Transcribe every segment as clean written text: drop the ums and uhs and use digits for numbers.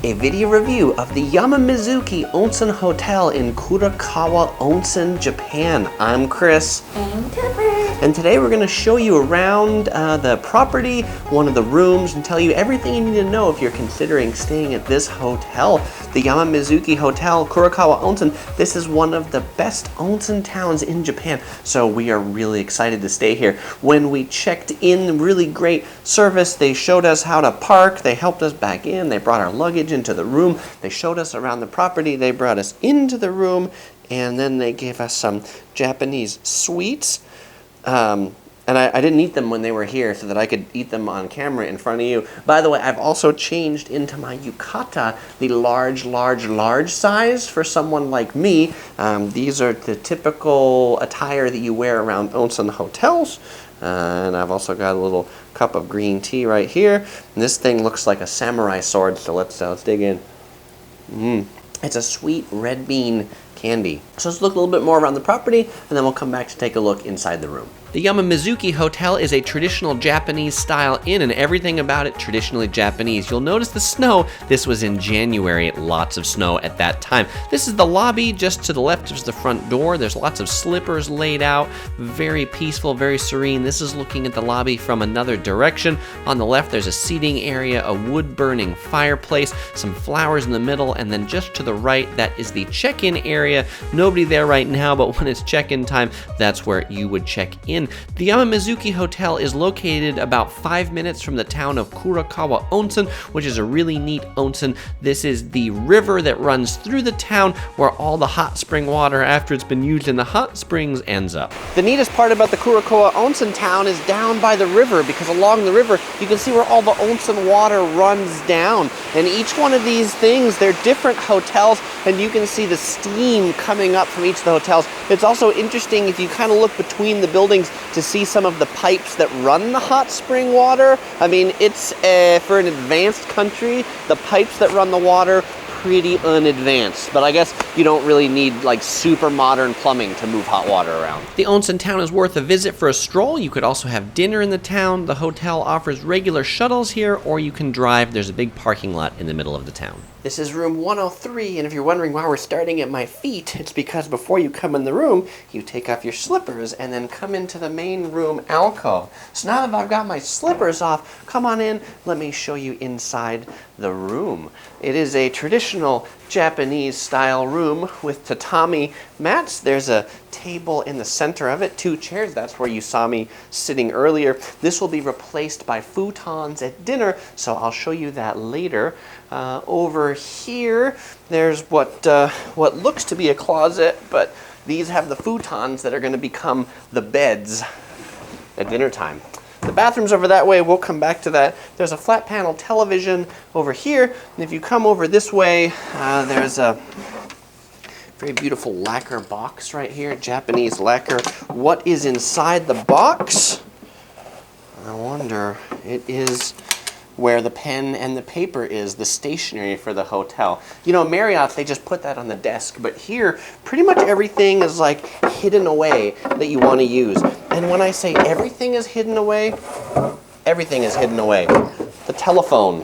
a video review of the Yamamizuki Onsen Hotel in Kurokawa Onsen, Japan. I'm Chris. I'm Cooper. And today we're going to show you around the property, one of the rooms, and tell you everything you need to know if you're considering staying at this hotel. The Yamamizuki Hotel, Kurokawa Onsen. This is one of the best onsen towns in Japan, so we are really excited to stay here. When we checked in, really great service. They showed us how to park. They helped us back in. They brought our luggage into the room. They showed us around the property. They brought us into the room, and then they gave us some Japanese sweets. And I didn't eat them when they were here so that I could eat them on camera in front of you. By the way, I've also changed into my yukata, the large size for someone like me. These are the typical attire that you wear around onsen hotels. And I've also got a little cup of green tea right here. And this thing looks like a samurai sword, so let's dig in. It's a sweet red bean candy. So let's look a little bit more around the property, and then we'll come back to take a look inside the room. The Yamamizuki Hotel is a traditional Japanese style inn, and everything about it traditionally Japanese. You'll notice the snow. This was in January, lots of snow at that time. This is the lobby. Just to the left is the front door. There's lots of slippers laid out. Very peaceful, very serene. This is looking at the lobby from another direction. On the left, there's a seating area, a wood-burning fireplace, some flowers in the middle, and then just to the right, that is the check-in area. Nobody there right now, but when it's check-in time, that's where you would check in. The Yamamizuki Hotel is located about 5 minutes from the town of Kurokawa Onsen, which is a really neat onsen. This is the river that runs through the town where all the hot spring water, after it's been used in the hot springs, ends up. The neatest part about the Kurokawa Onsen town is down by the river, because along the river you can see where all the onsen water runs down. And each one of these things, they're different hotels, and you can see the steam coming up from each of the hotels. It's also interesting if you kind of look between the buildings to see some of the pipes that run the hot spring water. I mean, it's for an advanced country, the pipes that run the water, pretty unadvanced, but I guess you don't really need like super modern plumbing to move hot water around. The onsen town is worth a visit for a stroll. You could also have dinner in the town. The hotel offers regular shuttles here, or you can drive. There's a big parking lot in the middle of the town. This is room 103, and if you're wondering why we're starting at my feet, it's because before you come in the room, you take off your slippers and then come into the main room alcove. So now that I've got my slippers off, come on in, let me show you inside the room. It is a traditional Japanese style room with tatami mats. There's a table in the center of it, 2 chairs. That's where you saw me sitting earlier. This will be replaced by futons at dinner, so I'll show you that later. Over here, there's what looks to be a closet, but these have the futons that are going to become the beds at dinner time. The bathroom's over that way. We'll come back to that. There's a flat panel television over here, and if you come over this way, there's a very beautiful lacquer box right here, Japanese lacquer. What is inside the box? I wonder. It is where the pen and the paper is, the stationery for the hotel. You know, Marriott, they just put that on the desk, but here, pretty much everything is like hidden away that you want to use. And when I say everything is hidden away, everything is hidden away. The telephone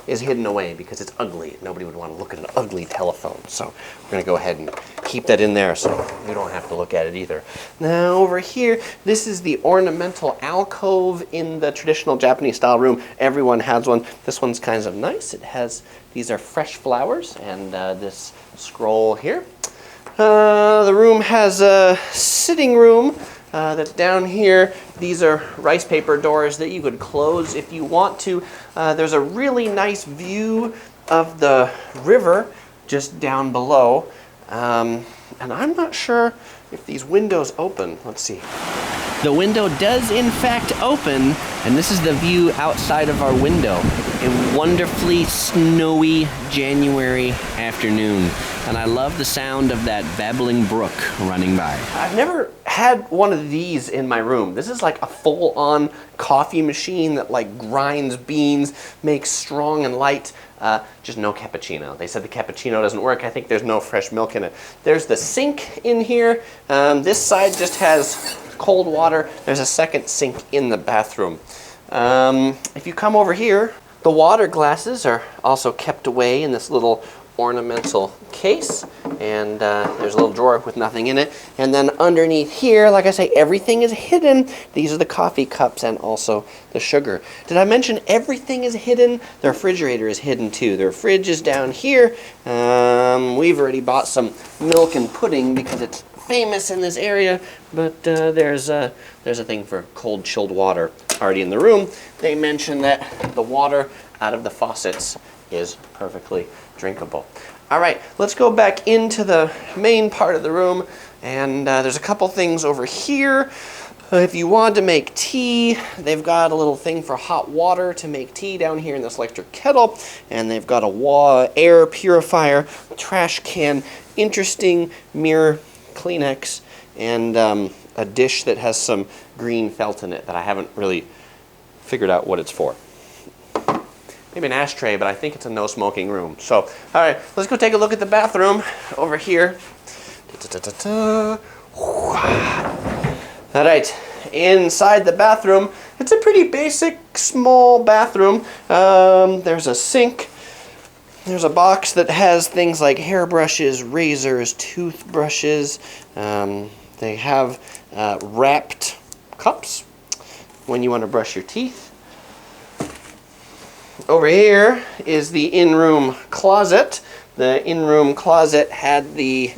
is hidden away because it's ugly. Nobody would want to look at an ugly telephone. So we're going to go ahead and keep that in there so you don't have to look at it either. Now over here, this is the ornamental alcove in the traditional Japanese style room. Everyone has one. This one's kind of nice. It has, these are fresh flowers, and this scroll here. The room has a sitting room that's down here. These are rice paper doors that you could close if you want to. There's a really nice view of the river just down below. And I'm not sure if these windows open. Let's see. The window does in fact open, and this is the view outside of our window. A wonderfully snowy January afternoon, and I love the sound of that babbling brook running by. I've never had one of these in my room. This is like a full-on coffee machine that like grinds beans, makes strong and light. Just no cappuccino. They said the cappuccino doesn't work. I think there's no fresh milk in it. There's the sink in here. This side just has cold water. There's a second sink in the bathroom. If you come over here, The water glasses are also kept away in this little ornamental case, and there's a little drawer with nothing in it. And then underneath here, like I say, everything is hidden. These are the coffee cups and also the sugar. Did I mention everything is hidden? The refrigerator is hidden too. The fridge is down here. We've already bought some milk and pudding because it's famous in this area, but there's a thing for cold chilled water already in the room. They mentioned that the water out of the faucets is perfectly drinkable. All right, let's go back into the main part of the room, and there's a couple things over here. If you want to make tea, they've got a little thing for hot water to make tea down here in this electric kettle, and they've got a air purifier, trash can, interesting mirror, Kleenex, and a dish that has some green felt in it that I haven't really figured out what it's for. Maybe an ashtray, but I think it's a no smoking room. So, all right, let's go take a look at the bathroom over here. All right, inside the bathroom, it's a pretty basic, small bathroom. There's a sink. There's a box that has things like hairbrushes, razors, toothbrushes. They have wrapped cups when you want to brush your teeth. Over here is the in-room closet. The in-room closet has the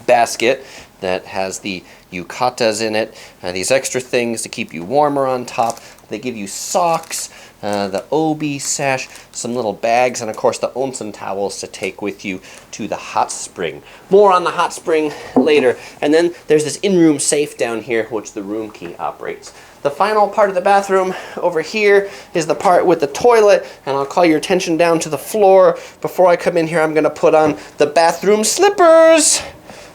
basket that has the yukatas in it, these extra things to keep you warmer on top. They give you socks, the obi sash, some little bags, and of course the onsen towels to take with you to the hot spring. More on the hot spring later. And then there's this in-room safe down here which the room key operates. The final part of the bathroom over here is the part with the toilet, and I'll call your attention down to the floor. Before I come in here, I'm going to put on the bathroom slippers,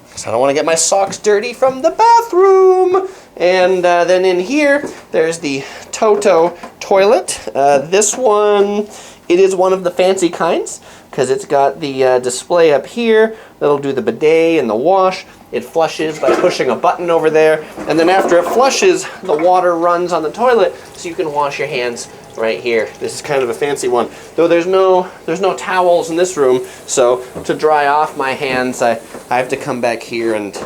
because I don't want to get my socks dirty from the bathroom. And then in here, there's the Toto toilet. This one, it is one of the fancy kinds, because it's got the display up here that'll do the bidet and the wash. It flushes by pushing a button over there, and then after it flushes, the water runs on the toilet, so you can wash your hands right here. This is kind of a fancy one, though there's no towels in this room, so to dry off my hands, I have to come back here and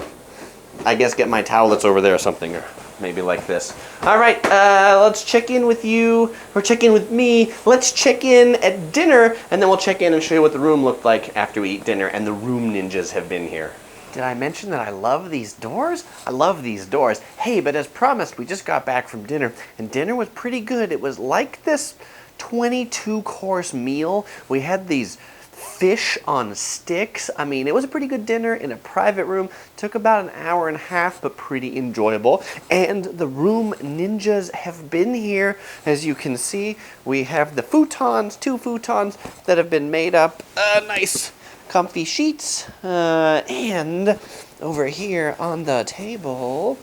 I guess get my towel that's over there or something, or maybe like this. All right, let's check in with you, or check in with me. Let's check in at dinner, and then we'll check in and show you what the room looked like after we eat dinner, and the room ninjas have been here. Did I mention that I love these doors? I love these doors. Hey, but as promised, we just got back from dinner, and dinner was pretty good. It was like this 22-course meal. We had these fish on sticks. I mean, it was a pretty good dinner in a private room. Took about an hour and a half, but pretty enjoyable. And the room ninjas have been here. As you can see, we have the futons, 2 futons that have been made up. Nice comfy sheets, and over here on the table,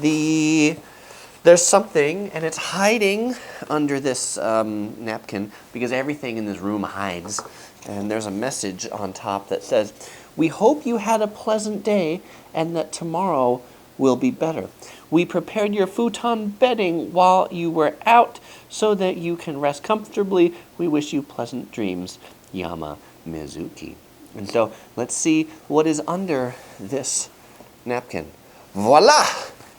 there's something, and it's hiding under this napkin, because everything in this room hides. And there's a message on top that says, "We hope you had a pleasant day and that tomorrow will be better. We prepared your futon bedding while you were out so that you can rest comfortably. We wish you pleasant dreams. Yamamizuki." And so let's see what is under this napkin. Voila!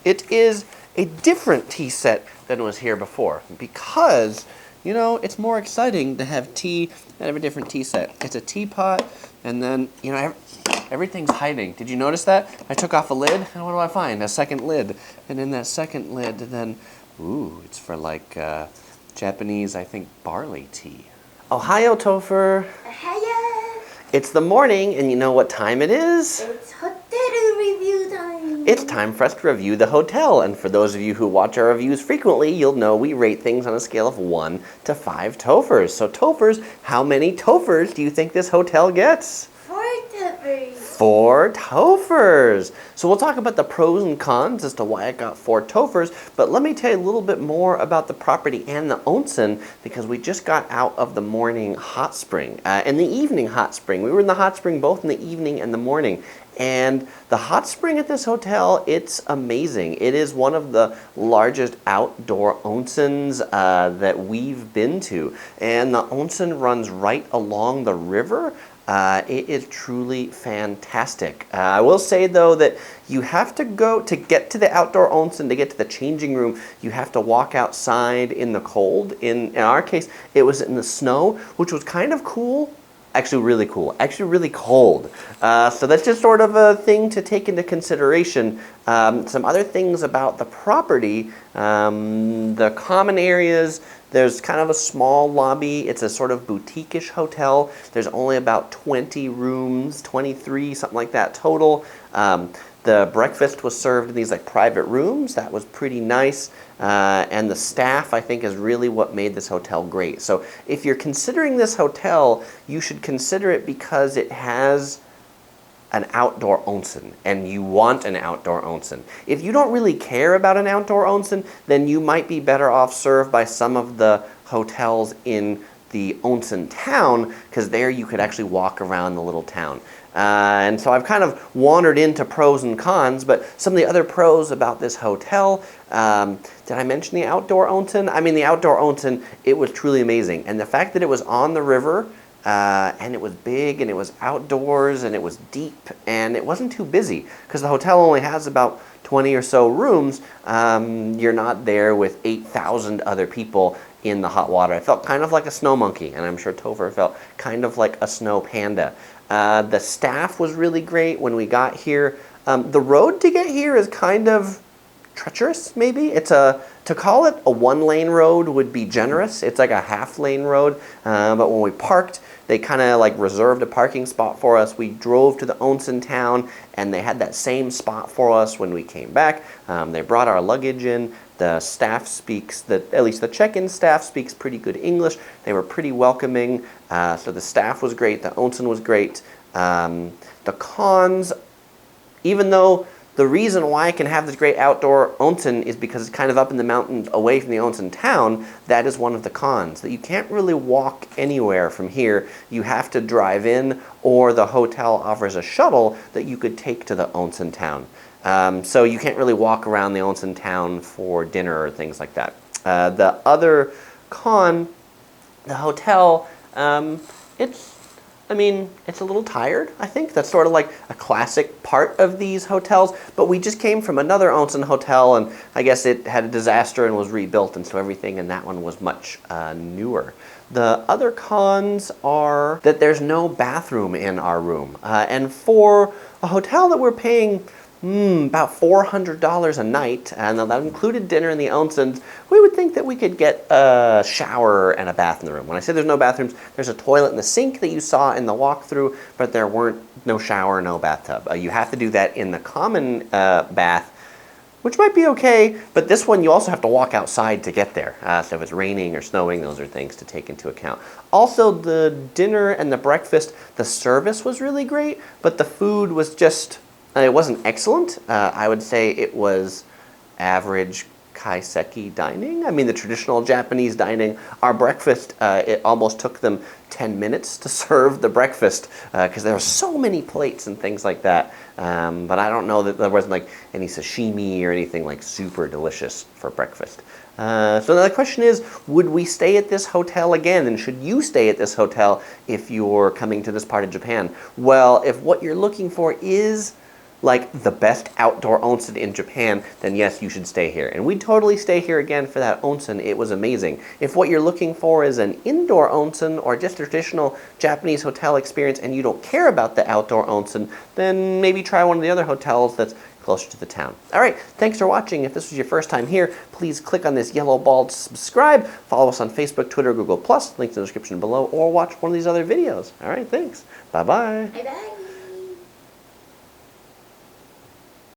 It is a different tea set than was here before, because, you know, it's more exciting to have tea and have a different tea set. It's a teapot, and then, you know, everything's hiding. Did you notice that? I took off a lid, and what do I find? A second lid. And in that second lid, then, ooh, it's for like Japanese, I think, barley tea. Ohayo, Topher. Ohayo. It's the morning, and you know what time it is? It's hotel review time. It's time for us to review the hotel, and for those of you who watch our reviews frequently, you'll know we rate things on a scale of 1 to 5 Tophers. So Tophers, how many Tophers do you think this hotel gets? 4 Tophers. 4 Tofers. So we'll talk about the pros and cons as to why I got 4 Tofers, but let me tell you a little bit more about the property and the onsen because we just got out of the morning hot spring and the evening hot spring. We were in the hot spring both in the evening and the morning. And the hot spring at this hotel, it's amazing. It is one of the largest outdoor onsens that we've been to. And the onsen runs right along the river. It is truly fantastic. I will say though that you have to go to get to the outdoor onsen, to get to the changing room, you have to walk outside in the cold. In our case, it was in the snow, which was kind of cool. Actually really cool, actually really cold. So that's just sort of a thing to take into consideration. Some other things about the property, the common areas, there's kind of a small lobby. It's a sort of boutique-ish hotel. There's only about 20 rooms, 23, something like that total. The breakfast was served in these like private rooms. That was pretty nice. And the staff, I think, is really what made this hotel great. So if you're considering this hotel, you should consider it because it has an outdoor onsen, and you want an outdoor onsen. If you don't really care about an outdoor onsen, then you might be better off served by some of the hotels in the onsen town, because there you could actually walk around the little town. And so I've kind of wandered into pros and cons, but some of the other pros about this hotel, did I mention the outdoor onsen? I mean, the outdoor onsen, it was truly amazing. And the fact that it was on the river, and it was big, and it was outdoors, and it was deep, and it wasn't too busy, because the hotel only has about 20 or so rooms. You're not there with 8,000 other people in the hot water. I felt kind of like a snow monkey, and I'm sure Topher felt kind of like a snow panda. The staff was really great when we got here. The road to get here is kind of treacherous, maybe. To call it a one-lane road would be generous. It's like a half-lane road, but when we parked, they kind of like reserved a parking spot for us. We drove to the onsen town, and they had that same spot for us when we came back. They brought our luggage in. The staff speaks, at least the check-in staff speaks pretty good English. They were pretty welcoming, so the staff was great, the onsen was great. The cons, even though the reason why I can have this great outdoor onsen is because it's kind of up in the mountains away from the onsen town, that is one of the cons, that you can't really walk anywhere from here. You have to drive in, or the hotel offers a shuttle that you could take to the onsen town. So you can't really walk around the onsen town for dinner or things like that. The other con, the hotel, it's a little tired, I think. That's sort of like a classic part of these hotels. But we just came from another onsen hotel, and I guess it had a disaster and was rebuilt, and so everything in that one was much newer. The other cons are that there's no bathroom in our room. And for a hotel that we're paying about $400 a night, and that included dinner in the onsens, we would think that we could get a shower and a bath in the room. When I say there's no bathrooms, there's a toilet and the sink that you saw in the walkthrough, but there weren't no shower, no bathtub. You have to do that in the common bath, which might be okay, but this one you also have to walk outside to get there. So if it's raining or snowing, those are things to take into account. Also, the dinner and the breakfast, the service was really great, but the food was just, it wasn't excellent. I would say it was average kaiseki dining. I mean, the traditional Japanese dining. Our breakfast, it almost took them 10 minutes to serve the breakfast because there were so many plates and things like that. But I don't know that there wasn't like any sashimi or anything like super delicious for breakfast. So the question is, would we stay at this hotel again? And should you stay at this hotel if you're coming to this part of Japan? Well, if what you're looking for is like the best outdoor onsen in Japan, then yes, you should stay here. And we'd totally stay here again for that onsen. It was amazing. If what you're looking for is an indoor onsen or just a traditional Japanese hotel experience and you don't care about the outdoor onsen, then maybe try one of the other hotels that's closer to the town. All right, thanks for watching. If this was your first time here, please click on this yellow ball to subscribe. Follow us on Facebook, Twitter, Google+, links in the description below, or watch one of these other videos. All right, thanks. Bye-bye. Bye-bye.